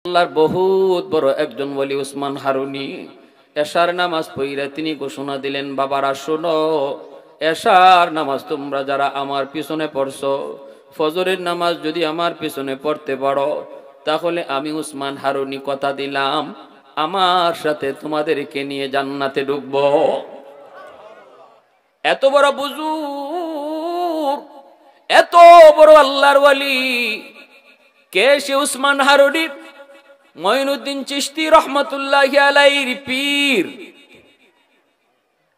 আল্লাহর বহুত বড় একজন ওলি উসমান হারুনি এশার নামাজ পড়িয়া তিনি ঘোষণা দিলেন, বাবারা শোনো, এশার নামাজ তোমরা যারা আমার পিছনে পড়ছো, ফজরের নামাজ যদি আমার পিছনে পড়তে পারো, তাহলে আমি উসমান হারুনি কথা দিলাম আমার সাথে তোমাদেরকে নিয়ে জান্নাতে ঢুকবো। এত বড় বুজুর্গ, এত বড় আল্লাহর ওলি কে সে? উসমান হারুনি মঈনুদ্দিন চিশতি রহমতুল্লাহি আলাইহির পীর।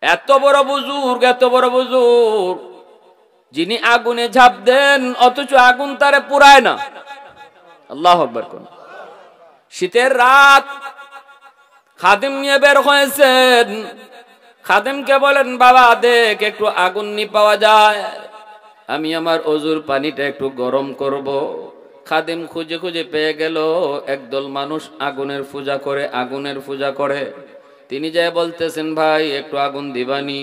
এত বড় বুজুর্গ, এত বড় বুজুর্গ, যিনি আগুনে ঝাঁপ দেন অথচ আগুন তারে পুরায় না। আল্লাহু আকবার। কোন শীতের রাত খাদেম নিয়ে বের হয়েছেন, খাদেমকে বলেন, বাবা দেখ একটু আগুন নি পাওয়া যায়, আমি আমার অজুর পানিটা একটু গরম করব। খাদেম খুঁজে খুঁজে পেয়ে গেল একদল মানুষ আগুনের পূজা করে, আগুনের পূজা করে। তিনি যাই বলতেছেন, ভাই একটু আগুন দিবানি?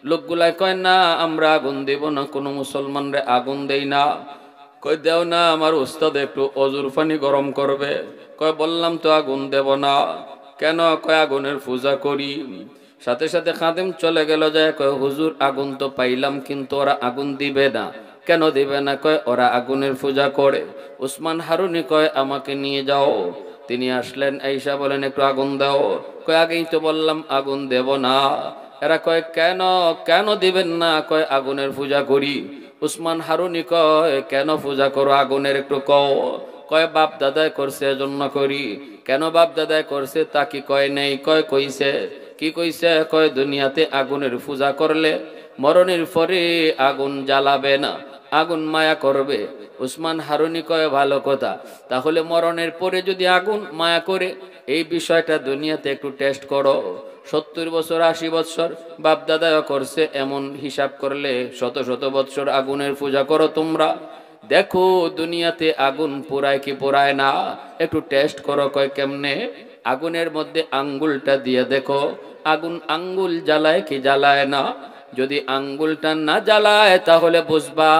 লোকগুলাই কয়, না আমরা আগুন দেব না, কোনো মুসলমানরে আগুন দেই না। কয় দেও না, আমার উস্তাদ একটু অজুর পানি গরম করবে। কয় বললাম তো আগুন দেব না। কেন? কয় আগুনের পূজা করি। সাথে সাথে খাদেম চলে গেল, যায় কয় হুজুর আগুন তো পাইলাম, কিন্তু ওরা আগুন দিবে না। কেন দিবে না? কয় ওরা আগুনের পূজা করে। উসমান হারুনি কয় আমাকে নিয়ে যাও। তিনি আসলেন, আইসা বলেন একটু আগুন দাও। কয় আগেই তো বললাম আগুন দেব না। এরা কয় কেন, কেন দিবেন না? কয় আগুনের পূজা করি। উসমান হারুনি কয় কেন পূজা করো আগুনের, একটু কও। কয় বাপ দাদায় করছে এজন্য করি। কেন বাপ দাদায় করছে তা কি কয় নেই? কয় কইছে। কি কইছে? কয় দুনিয়াতে আগুনের পূজা করলে মরণের পরে আগুন জ্বালাবে না, আগুন মায়া করবে। উসমান হারুনি কয় ভালো কথা, তাহলে মরণের পরে যদি আগুন মায়া করে, এই বিষয়টা দুনিয়াতে একটু টেস্ট করো। 70 বছর 80 বছর বাপ দাদাও করছে, এমন হিসাব করলে শত শত বছর আগুনের পূজা করো তোমরা, দেখো দুনিয়াতে আগুন পোড়ায় কি পোড়ায় না, একটু টেস্ট করো। কয় কেমনে? আগুনের মধ্যে আঙ্গুলটা দিয়ে দেখো, আগুন আঙ্গুল জ্বালায় কি জ্বালায় না। যদি আঙ্গুলটা না জ্বালায় তাহলে বুঝবা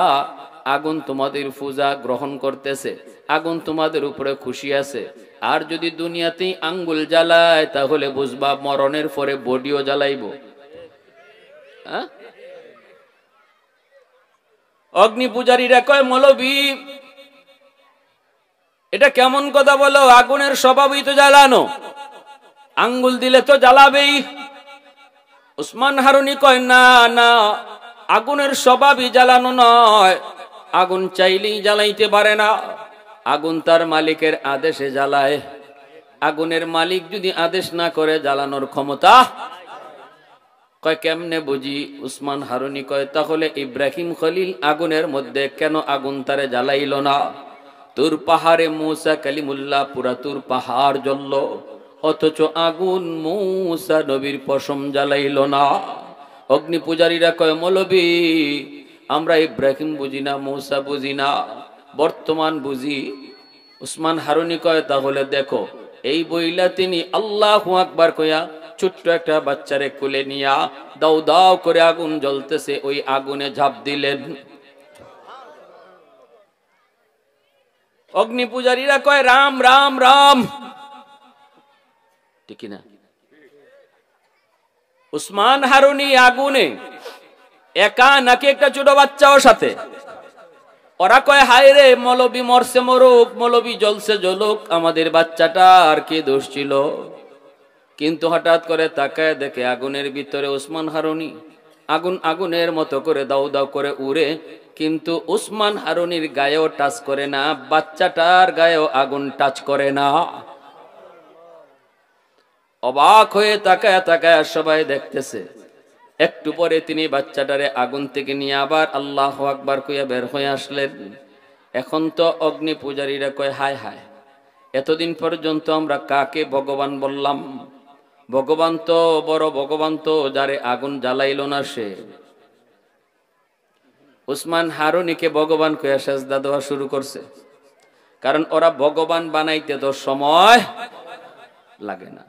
আগুন তোমাদের পূজা গ্রহণ করতেছে, আগুন তোমাদের উপরে খুশি আছে। আর যদি দুনিয়াতেই আঙ্গুল জ্বালায় তাহলে বুঝবা মরণের পরে বডিও জ্বালাইব। হ্যাঁ, অগ্নি পূজারীরা কয় মৌলবী এটা কেমন কথা বলো? আগুনের স্বভাবই তো জ্বালানো, আঙ্গুল দিলে তো জ্বালাবেই। উসমান হারুনি কয় না না, আগুনের স্বভাবই জ্বালানো নয়, আগুন চাইলেই জ্বালাইতে পারে না, আগুন তার মালিকের আদেশে জ্বালায়। আগুনের মালিক যদি আদেশ না করে জ্বালানোর ক্ষমতা। কয় কেমনে বুঝি? উসমান হারুনি কয় তাহলে ইব্রাহিম খলিল আগুনের মধ্যে কেন আগুন তারে জ্বালাইল না? তুর পাহাড়ে মুসা কালিমুল্লাহ পুরা তুর পাহাড় জ্বলল, অথচ আগুন মুসা নবীর পশম জ্বালাইল না। অগ্নি পূজারীরা কয় মৌলবী আমরা ইব্রাহিম বুঝি না, মুসা বুঝি না, বর্তমান বুঝি। উসমান হারুনি কয় তাহলে দেখো। এই বইলা তিনি আল্লাহু আকবার কয়া ছোট্ট একটা বাচ্চারে কোলে নিয়া দাও দাও করে আগুন জ্বলতেছে ওই আগুনে ঝাঁপ দিলেন। অগ্নি পূজারীরা কয় রাম রাম রাম, ঠিক না? উসমান হারুনি আগুনে একা নাকি একটা ছোট বাচ্চাও সাথে। ওরা কয় হায় রে, মৌলবী মরছে মরুক, মৌলবী জ্বলছে জ্বলুক, আমাদের বাচ্চাটা আর কি দোষ ছিল? কিন্তু হঠাৎ করে তাকায় দেখে আগুনের ভিতরে উসমান হারুনি, আগুন আগুনের মতো করে দাউ দাউ করে উড়ে, কিন্তু উসমান হারুনির গায়েও টাচ করে না, বাচ্চাটার গায়েও আগুন টাচ করে না। অবাক হয়ে তাকায় তাকায় সবাই দেখতেছে। একটু পরে তিনি বাচ্চাটারে আগুন থেকে নিয়ে আবার আল্লাহু আকবার কইয়া বের হয়ে আসলেন। এখন তো অগ্নি পূজারীরা কয় হায় হায়, এতদিন পর্যন্ত আমরা কাকে ভগবান বললাম? ভগবান তো বড় ভগবান তো যারে আগুন জ্বালাইল না সে। উসমান হারুনিকে ভগবান কইয়া সেজদা দেওয়া শুরু করছে, কারণ ওরা ভগবান বানাইতে তো সময় লাগে না।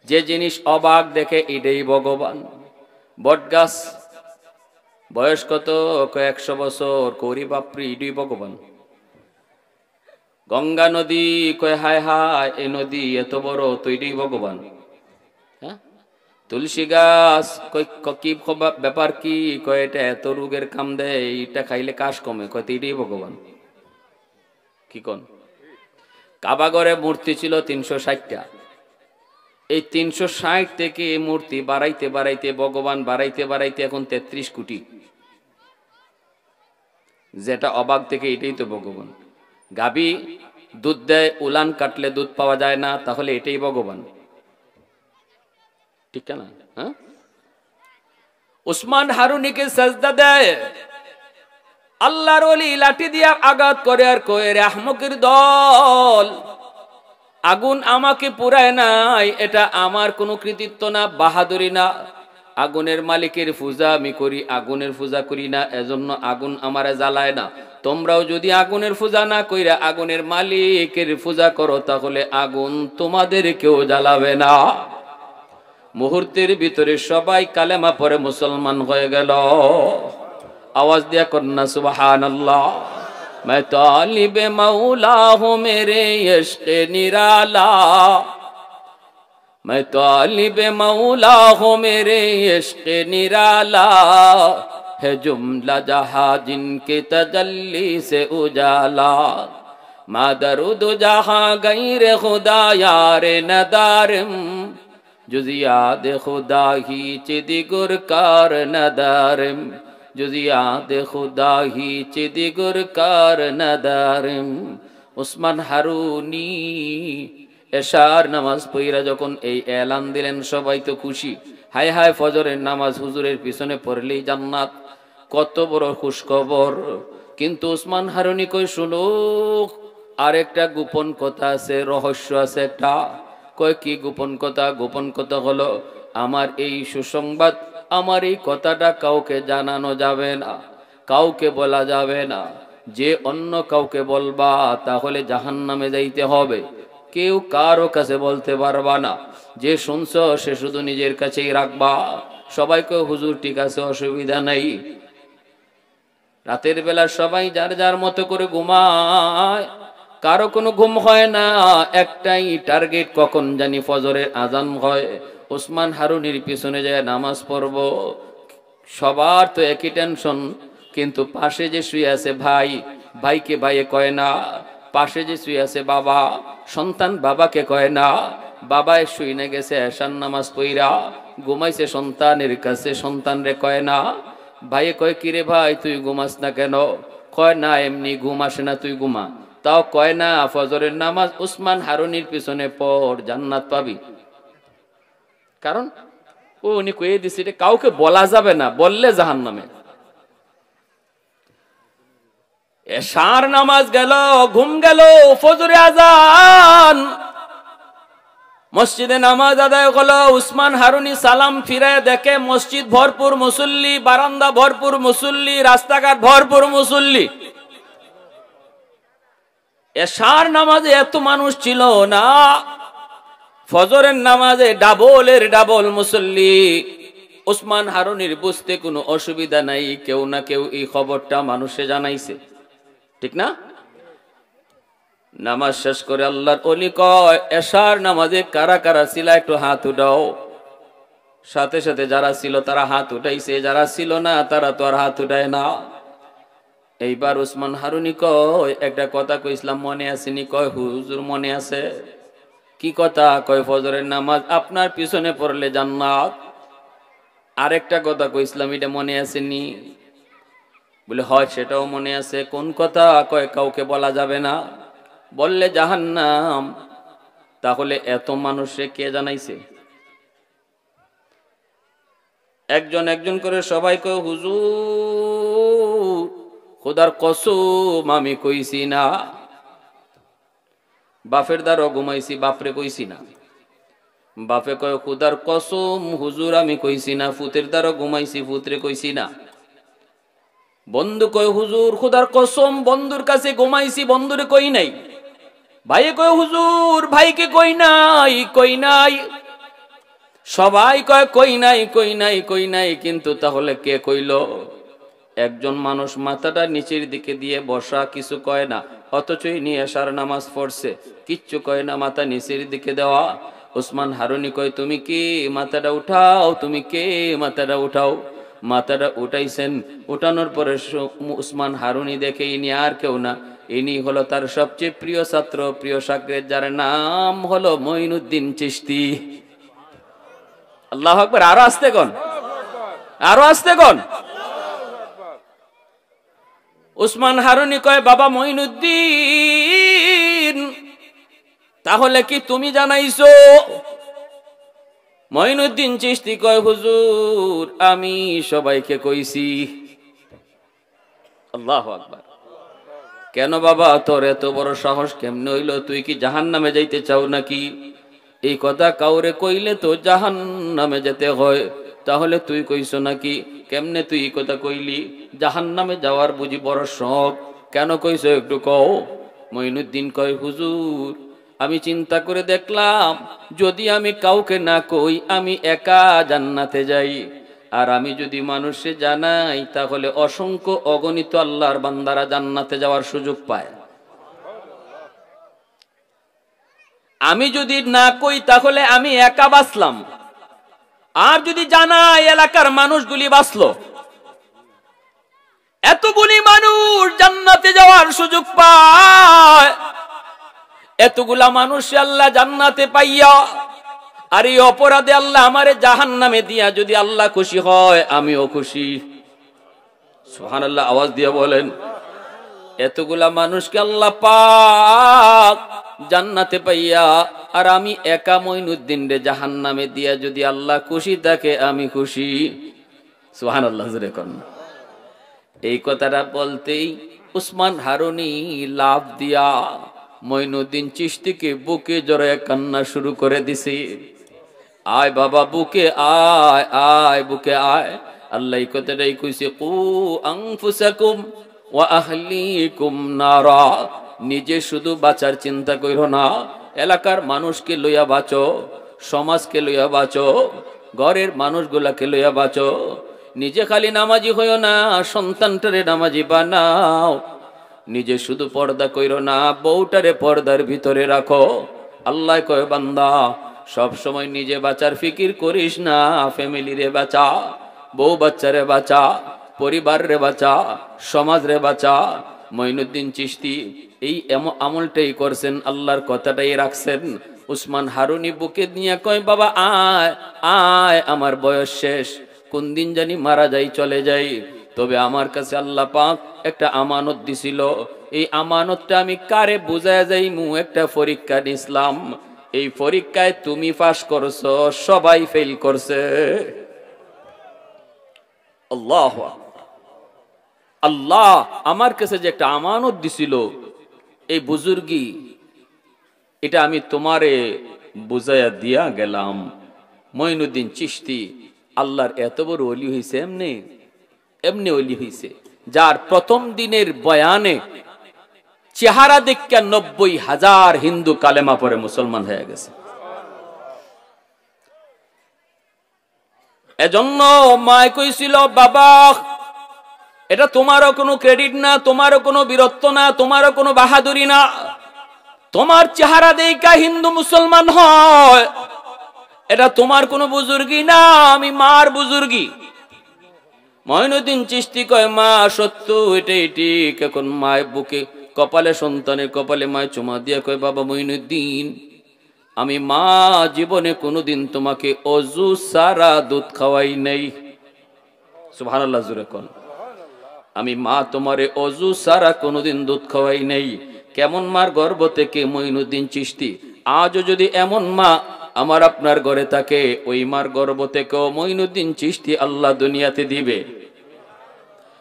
যে জিনিস অবাক দেখে এটাই ভগবান। বটগাছ বয়স কত? 100 বছর। করি বাপরি, এটাই ভগবান। গঙ্গা নদী কয় হায় হায়, এই নদী এত বড় তৈরি ভগবান। হ্যাঁ, তুলসী গাছ কয় কি ব্যাপার কি, কয় এটা এত রোগের কাম দেয়, এটা খাইলে কাশ কমে, কয় তৈরি ভগবান। কি কোন? কাবাগরে মূর্তি ছিল 360টা, এই 360 থেকে মূর্তি বাড়াইতে বাড়াইতে ভগবান বাড়াইতে বাড়াইতে এখন 33 কোটি। যেটা অবাক থেকে এটাই তো ভগবান। গাবি দুধ দেয়, উলান কাটলে দুধ পাওয়া যায় না, তাহলে এটাই ভগবান, ঠিক না? হ্যাঁ, উসমান হারুনিকে সাজদা দেয়, আল্লাহর ওলি লাঠি দিয়া আঘাত করে আর কয়ে রে আহমকের দল, আগুন আমাকে পুরায় নাই, এটা আমার কোনো কৃতিত্ব না, বাহাদুরি না, আগুনের মালিকের পূজা আমি করি, আগুনের পূজা করি না, এজন্য আগুন আমারে জ্বালায় না। তোমরাও যদি আগুনের পূজা না কইরা আগুনের মালিকের পূজা করো, তাহলে আগুন তোমাদের কেউ জ্বালাবে না। মুহূর্তের ভিতরে সবাই কালেমা পড়ে মুসলমান হয়ে গেল। आवाज दिया करना सुबहान अल्लाह। मैं तालिब मौला हूँ मेरे इश्क़ निराला, मैं तालिब मौला हूँ मेरे इश्क़ निराला, है जुमला जहाँ जिनके तजल्ली से उजाला, मा दरुद जहाँ गैर खुदा यार नदारम, जुज़ याद खुदा ही चिदिगुर कार नदारम, जुजियाद खुदा ही चिदिगुर कार नदारम। उस्मान हारुनी এশার নামাজ পড়া যখন এই এলান দিলেন, সবাই তো খুশি, হায় হায় ফজরের নামাজ হুজুরের পিছনে পড়লেই জান্নাত, কত বড় খুশখবর। কিন্তু উসমান হারুনি কই শুনো, আরেকটা গোপন কথা আছে, রহস্য আছে একটা। কয় কি গোপন কথা? গোপন কথা হলো আমার এই সুসংবাদ, আমার এই কথাটা কাউকে জানানো যাবে না, কাউকে বলা যাবে না। যে অন্য কাউকে বলবা তাহলে জাহান্নামে যাইতে হবে, কেউ কারো কাছে বলতে পারবা না। যে শুনছো সে শুধু নিজের কাছেই রাখবা। সবাইকে হুজুর ঠিক আছে, অসুবিধা নাই। রাতের বেলা সবাই যার যার মতো করে ঘুমায়, কারো কোনো ঘুম হয় না, একটাই টার্গেট, কখন জানি ফজরের আজান হয়, উসমান হারুনির পিছনে যায় নামাজ পড়ব। সবার তো একই টেনশন, কিন্তু পাশে যে শুয়ে আছে ভাই, ভাইকে ভাইয়ে কয় না। পাশে যে শুয়ে আছে বাবা, সন্তান বাবাকে কয় না। বাবায় শুইনে গেছে এশার নামাজ পইরা, ঘুমাইছে সন্তানের কাছে, সন্তান রে কয় না। ভাইয়ে কয় কিরে ভাই তুই ঘুমাস না কেন? কয় না এমনি ঘুম আসে না, তুই ঘুমা। তাও কয় না ফজরের নামাজ উসমান হারুনির পিছনে পড়, জান্নাত পাবি। কারণ ও উনি কয়ে দিছে এটা কাউকে বলা যাবে না, বললে জাহান্নামে। এশার নামাজ গেল, ঘুম গেল, ফজরে আজান, মসজিদে নামাজ আদায় হলো। উসমান হারুনি সালাম ফিরায় দেখে মসজিদ ভরপুর মুসল্লি, বারান্দা ভরপুর মুসল্লি, রাস্তাঘাট ভরপুর মুসল্লি। এশার নামাজে এত মানুষ ছিল না, ফজরের নামাজে ডাবলের ডাবল মুসল্লি। উসমান হারুনির বুঝতে কোনো অসুবিধা নাই, কেউ না কেউ এই খবরটা মানুষে জানাইছে, ঠিক না? নামাজ শেষ করে আল্লাহর ওলি কয় এশার নামাজে কারা কারা ছিল একটু হাত উঠাও। সাথে সাথে যারা ছিল তারা হাত উঠাইছে, যারা ছিল না তারা তো আর হাত উঠায় না। এইবার উসমান হারুনি কয় একটা কথা কইছিলাম মনে আসেনি? কয় হুজুর মনে আছে। কি কথা? কয় ফজরের নামাজ আপনার পিছনে পড়লে জান্নাত। আরেকটা কথা কইছিলাম, এটা মনে আসেনি? বলে হয় সেটাও মনে আছে। কোন কথা? কয় কাউকে বলা যাবে না, বললে জাহান্নাম। তাহলে এত মানুষে কে জানাইছে? একজন একজন করে সবাই কয় হুজুর খোদার কসম আমি কইছি না। বাপের দ্বারও ঘুমাইছি, বাপরে কইছি না। বাপে কয় খোদার কসম হুজুর আমি কইছি না। ফুতের দ্বারও ঘুমাইছি, ফুতরে কইছি না। বন্ধু কয় হুজুর খোদার কসম বন্ধুর কাছে ঘুমাইছি, বন্ধুরে কই নাই। ভাইয়ে কয় হুজুর ভাইকে কই নাই, কই নাই। সবাই কয় কই নাই, কই নাই, কই নাই। কিন্তু তাহলে কে কইল? একজন মানুষ মাথাটা নিচের দিকে দিয়ে বসা, কিছু কয় না, অথচই নিয়ে আসার নামাজ পড়ছে, কিচ্ছু কয় না, মাথা নিচের দিকে দেওয়া। উসমান হারুনি কয়, তুমি কে? মাথাটা উঠাও, তুমি কে? মাথাটা উঠাও। মাথাটা উঠাইছেন। উঠানোর পরে উসমান হারুনি দেখে ইনি আর কেউ না, ইনি হলো তার সবচেয়ে প্রিয় ছাত্র, প্রিয় শাগরেদ, যার নাম হলো মঈনুদ্দিন চিশতি। আল্লাহু আকবার। আরো আস্তে কোন, আরো আস্তে কোন। উসমান হারুনি কয়, বাবা মঈনুদ্দিন, তাহলে কি তুমি জানাইছো? মঈনুদ্দিন চিশতি কয়, হুজুর আমি সবাইকে কইছি। আল্লাহু আকবার। কেন বাবা, তোর এত বড় সাহস কেমনে হইল? তুই কি জাহান্নামে যাইতে চাও নাকি? এই কথা কাউরে কইলে তো জাহান্নামে যেতে হয়, তাহলে তুই কইছো নাকি? কেমনে তুই এই কথা কইলি? জাহান্নামে যাওয়ার বুঝি বড় শখ? কেন কইছো একটু কও। মঈনুদ্দিন কয়, হুজুর আমি চিন্তা করে দেখলাম, যদি আমি কাউকে না কই আমি একা জান্নাতে যাই, আর আমি যদি মানুষে জানাই তাহলে অসংখ্য অগণিত আল্লাহর বান্দারা জান্নাতে যাওয়ার সুযোগ পায়। আমি যদি না কই তাহলে আমি একা বাঁচলাম, আর যদি জানাই এলাকার মানুষগুলি বাঁচলো। এতগুলি মানুষ জান্নাতে যাওয়ার সুযোগ পায়, এতগুলা মানুষ আল্লাহ জান্নাতে পাইয়া, আর এই অপরাধে আল্লাহ আমারে জাহান্নামে দিয়া যদি আল্লাহ খুশি হয় আমিও খুশি। সুবহানাল্লাহ, আওয়াজ দিয়ে বলেন। এতগুলা মানুষকে আল্লাহ পাক জান্নাতে পাইয়া, আর আমি একা মঈনুদ্দিন রে জাহান্নামে দিয়া যদি আল্লাহ খুশি থাকে আমি খুশি। সুবহানাল্লাহ, জোরে কোন। এই কথাটা বলতেই উসমান হারুনি লাফ দিয়া মঈনুদ্দিন চিশতিকে বুকে জড়ায় কান্না শুরু করে দিছে। আয় বাবা বুকে আয়, আয় বুকে আয়। আল্লাহ এই কথাটাই কইছে, কু আনফুসাকুম ওয়া আহলিকুম নারা। নিজে শুধু বাঁচার চিন্তা কইরো না, এলাকার মানুষকে লইয়া বাঁচো, সমাজকে লইয়া বাঁচো, ঘরের মানুষগুলাকে লইয়া বাঁচো। নিজে খালি নামাজি হইও না, সন্তানটারে নামাজি বানাও। নিজে শুধু পর্দা কইরো না, বউটারে পর্দার ভিতরে রাখো। আল্লাহ কয়, বান্দা সব সময় নিজে বাঁচার ফিকির করিস না, ফ্যামিলি রে বাঁচা, বউ বাচ্চারে বাঁচা, পরিবার রে বাঁচা, সমাজ রে বাঁচা। মঈনুদ্দিন চিশতি এই আমলটাই করছেন, আল্লাহর কথাটাই রাখছেন। উসমান হারুনি বুকে নিয়ে কয়, বাবা আয় আয়, আমার বয়স শেষ, কোন দিন জানি মারা যাই, চলে যাই, তবে আমার কাছে আল্লাহ পাক একটা আমানত দিছিল। এই আমানতটা আমি কারে বুঝায় যাইমু? একটা পরীক্ষা নিছিলাম, এই পরীক্ষায় তুমি পাস করছো, সবাই ফেল করছে। আল্লাহ আল্লাহ আমার কাছে যে একটা আমানত দিছিল, এই বুজুর্গি, এটা আমি তোমারে বুঝাইয়া দিয়া গেলাম। মঈনুদ্দিন চিশতি আল্লাহর এত বড় ওলি হইছে, এমনি এমনি ওলি হইছে, যার প্রথম দিনের বয়ানে চেহারা দেখা 90,000 হিন্দু কালেমা পরে মুসলমান হয়ে গেছে। এজন্য মায় কইছিল, বাবা এটা তোমারও কোনো ক্রেডিট না, তোমারও কোনো বীরত্ব না, তোমারও কোনো বাহাদুরি না, তোমার চেহারা দেখা হিন্দু মুসলমান হয়, এটা তোমার কোনো বুজুর্গি না, আমি মার বুজুর্গি। মঈনুদ্দিন চিশতি কয়, মা সত্য, এটাই ঠিক। এখন মায়ের বুকে কপালে, সন্তানের কপালে মায় চুমা দিয়ে কয়, বাবা মঈনুদ্দিন, আমি মা জীবনে কোনোদিন তোমাকে অজু সারা দুধ খাওয়াই নাই। সুবহানাল্লাহ, জোরে কোন। আমি মা তোমারে অজু সারা কোনোদিন দুধ খাওয়াই নাই। কেমন মার গর্ভ থেকে? মঈনুদ্দিন চিশতি। আজও যদি এমন মা আমার আপনার ঘরে থাকে, ওই মার গর্ভ থেকেও মঈনুদ্দিন চিশতি আল্লাহ দুনিয়াতে দিবে।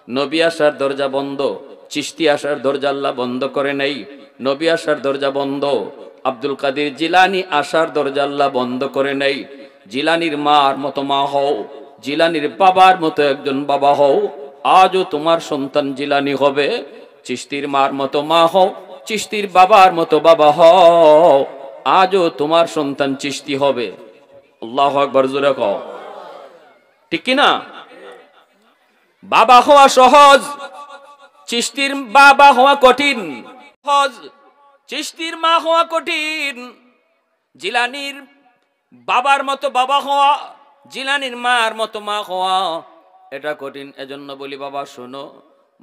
নবী আসার দরজা বন্ধ, চিশতি আসার দরজা আল্লাহ বন্ধ করে নাই। নবী আসার দরজা বন্ধ, আব্দুল কাদের জিলানি আসার দরজা আল্লাহ বন্ধ করে নাই। জিলানির মার মতো মা হও, জিলানির বাবার মতো একজন বাবা হও, আজও তোমার সন্তান জিলানি হবে। চিশতির মার মতো মা হও, চিশতির বাবার মতো বাবা হও, আজও তোমার সন্তান চিশতি হবে। আল্লাহু আকবার, জোরে কও, ঠিক কি না? বাবা হওয়া সহজ, চিশতির বাবা হওয়া কঠিন। সহজ, চিশতির মা হওয়া কঠিন। জিলানির বাবার মতো বাবা হওয়া, জিলানির মার মতো মা হওয়া, এটা কঠিন। এজন্য বলি বাবা শোনো,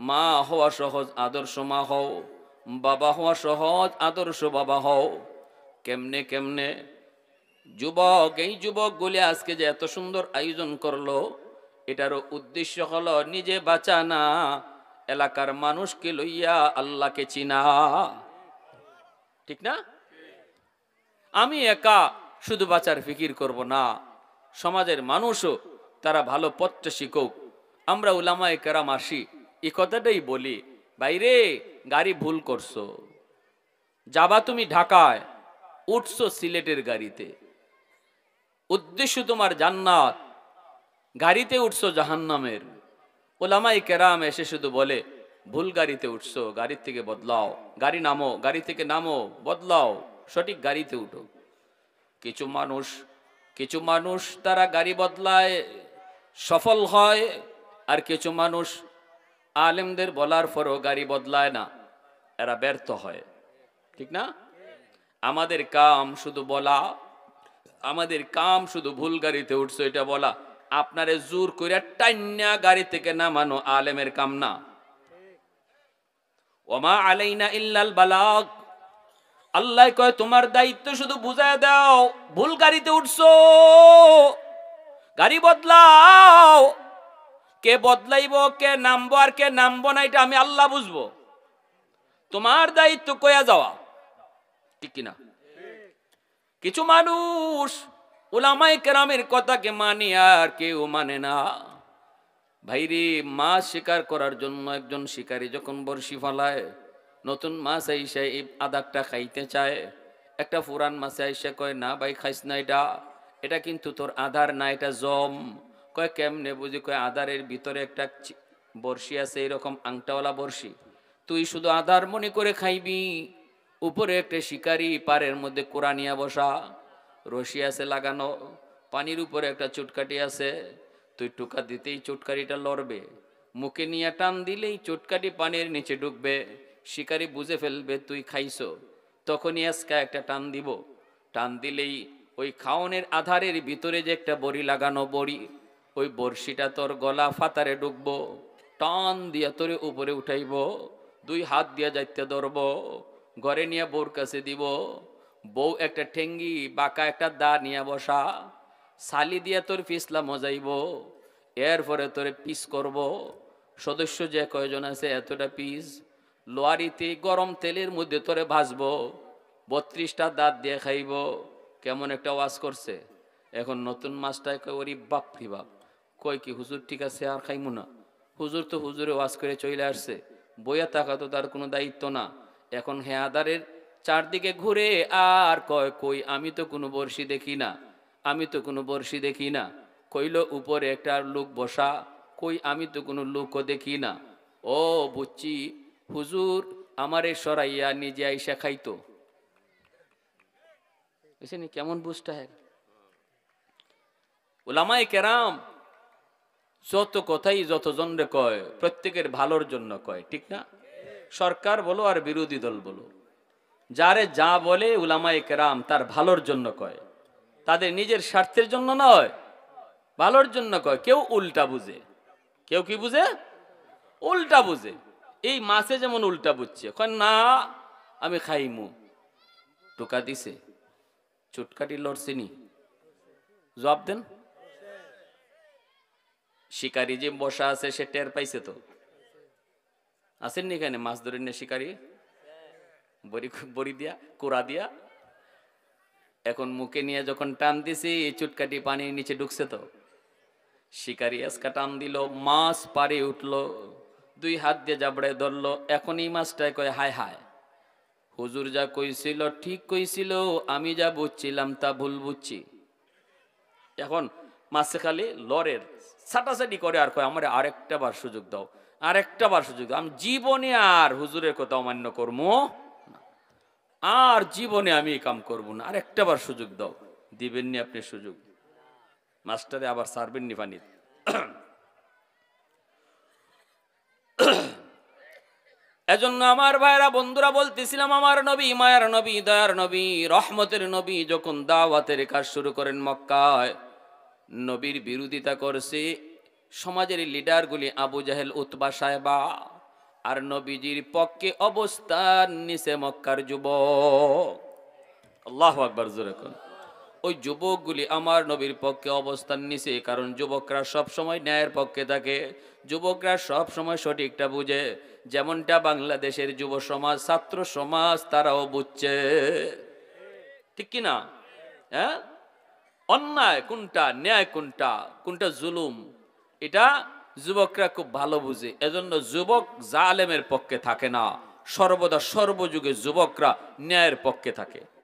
মা হওয়া সহজ, আদর্শ মা হও। বাবা হওয়া সহজ, আদর্শ বাবা হও। কেমনে কেমনে? যুবক, এই যুবকগুলি আজকে যে এত সুন্দর আয়োজন করলো, এটারও উদ্দেশ্য হলো নিজে বাঁচা না, এলাকার মানুষকে লইয়া আল্লাহকে চিনা। ঠিক না? আমি একা শুধু বাঁচার ফিকির করব না, সমাজের মানুষও তারা ভালো পথটা শিখুক। আমরা উলামায়ে কেরাম আসি, এই কথাটাই বলি, বাইরে গাড়ি ভুল করছো, যাবা তুমি ঢাকায়, উঠছো সিলেটের গাড়িতে, উদ্দেশ্য তোমার জান্নাত, গাড়িতে উঠছো জাহান্নামের। উলামায়ে কেরাম এসে শুধু বলে ভুল গাড়িতে উঠছো, গাড়ির থেকে বদলাও, গাড়ি নামো, গাড়ি থেকে নামো, বদলাও, সঠিক গাড়িতে উঠো। কিছু মানুষ তারা গাড়ি বদলায়, সফল হয়, আর কিছু মানুষ আলেমদের বলার পরও গাড়ি বদলায় না, এরা ব্যর্থ হয়। ঠিক না? আমাদের কাম শুধু বলা, আমাদের কাম শুধু ভুল গাড়িতে উঠছো এটা বলা। আপনারে জোর করে টাইন্না গাড়ি থেকে নামানো আলেমের কাম না। ওমা আলাইনা ইল্লাল বালাগ। আল্লাহ কয় তোমার দায়িত্ব শুধু বুঝায় দাও, ভুল গাড়িতে উঠছো, গাড়ি বদলাও। কে বদলাইব, কে নামবো আর কে নামবো না, এটা আমি আল্লাহ বুঝবো। তোমার দায়িত্ব কয়া যাওয়া। ঠিক কিনা? কিছু মানুষ উলামায়ে কেরামের কথাকে মানে আর কেউ মানে না। ভাইরে, মাছ শিকার করার জন্য একজন শিকারী যখন বড়শি ফালায়, নতুন মাছ আইসা এই আদারটা খাইতে চায়, একটা পুরান মাছ আইসা কয় না ভাই খাইস না, এটা কিন্তু তোর আধার না, এটা জম। কয় কেমনে বুঝি? কয় আধারের ভিতরে একটা বড়শি আছে, এরকম আংটাওয়ালা বড়শি, তুই শুধু আধার মনে করে খাইবি। উপরে একটা শিকারি পাড়ের মধ্যে কোরানিয়া বসা, রশি আছে লাগানো, পানির উপরে একটা চুটকাটি আছে, তুই টোকা দিতেই চুটকারিটা লড়বে, মুখে নিয়ে টান দিলেই চুটকাটি পানির নিচে ঢুকবে, শিকারি বুঝে ফেলবে তুই খাইছো। তখনই আজকা একটা টান দিব, টান দিলেই ওই খাওনের আধারের ভিতরে যে একটা বড়ি লাগানো বড়ি, ওই বড়শিটা তোর গলা ফাতারে ঢুকবো, টান দিয়া তোরে উপরে উঠাইব, দুই হাত দিয়া যাইতে ধরব, ঘরে নিয়ে বউর কাছে দিব। বউ একটা ঠেঙ্গি বাঁকা একটা দা নিয়ে বসা, সালি দিয়া তোর পিছলা মজাইব, এরপরে তোরে পিস করব। সদস্য যে কয়জন আছে এতটা পিস, লোয়ারিতে গরম তেলের মধ্যে তোরে ভাজবো, 32টা দাঁত দিয়ে খাইব। কেমন একটা ওয়াজ করছে। এখন নতুন মাছটায় কয় ওরি বাপ রি বাপ, কয় কি হুজুর ঠিক আছে আর খাইমু না? হুজুর তো হুজুরে ওয়াজ করে চলে আসছে, বইয়া থাকা তো তার কোনো দায়িত্ব না। এখন হেয়াদারের চারদিকে ঘুরে আর কয় কই আমি তো কোনো বড়শি দেখি না, আমি তো কোনো বড়শি দেখি না। কইল উপরে একটা লোক বসা, কই আমি তো কোনো লোকও দেখি না। ও বুঝছি, হুজুর আমারে সরাইয়া নিজে আইসা খাইতো। বুঝছেন কেমন বুঝটা? হ্যাঁ, উলামায়ে কেরাম যত কথাই যতজনরে কয় প্রত্যেকের ভালোর জন্য কয়। ঠিক না? সরকার বলো আর বিরোধী দল বলো, যারে যা বলে উলামায়ে কেরাম তার ভালোর জন্য কয়, তাদের নিজের স্বার্থের জন্য নয়, ভালোর জন্য কয়। কেউ উল্টা বুঝে, কেউ কি বুঝে? উল্টা বুঝে। এই মাছে যেমন উল্টা বুঝছে, কয় না আমি খাইমু, টোকা দিছে, চুটকাটি লড়ছেনি, জবাব দেন। শিকারি যে বসা আছে সে টের পাইছে তো? আসেননি এখানে মাছ ধরে নিয়ে শিকারি বড়ি দিয়া কোরা দিয়া, এখন মুখে নিয়ে যখন টান দিছি চুটকাটি পানির নিচে ঢুকছে তো। শিকারি আজকা টান দিল, মাছ পারে উঠলো, দুই হাত দিয়ে জাবড়ায় ধরলো। এখন এই মাছটায় কয় হায় হায়, হুজুর যা কইছিল ঠিক কইছিল, আমি যা বুঝছিলাম তা ভুল বুঝছি। এখন মাছে খালি লড়ের ছাটাছাটি করে আর কয় আমার আরেকটা বার সুযোগ দাও, আরেকটা বার সুযোগ দাও, আমি জীবনে আর হুজুরের কথা অমান্য করবো, আর জীবনে আমি এই কাম করবো না, আরেকটা বার সুযোগ দাও। দিবেননি আপনি সুযোগ, মাস্টারে আবার সারবেননি পানি। এজন্য আমার ভাইরা বন্ধুরা বলতেছিলাম, আমার নবী, মায়ার নবী, দয়ার নবী, রহমতের নবী যখন দাওয়াতের কাজ শুরু করেন মক্কায়, নবীর বিরোধিতা করছে সমাজের লিডারগুলি, আবু জাহেল, উতবা, সাহেবা। আর নবীজির পক্ষে অবস্থান নিছে মক্কার যুবক। আল্লাহু আকবার, জোরে কোন। ওই যুবকগুলি আমার নবীর পক্ষে অবস্থান নিছে, কারণ যুবকরা সব সময় ন্যায়ের পক্ষে থাকে, যুবকরা সব সময় সঠিকটা বুঝে। যেমনটা বাংলাদেশের যুব সমাজ, ছাত্র সমাজ তারাও বুঝছে, ঠিক কি না? হ্যাঁ, অন্যায় কোনটা, ন্যায় কোনটা, কোনটা জুলুম, এটা যুবকরা খুব ভালো বুঝে। এজন্য যুবক জালেমের পক্ষে থাকে না, সর্বদা সর্বযুগে যুবকরা ন্যায়ের পক্ষে থাকে।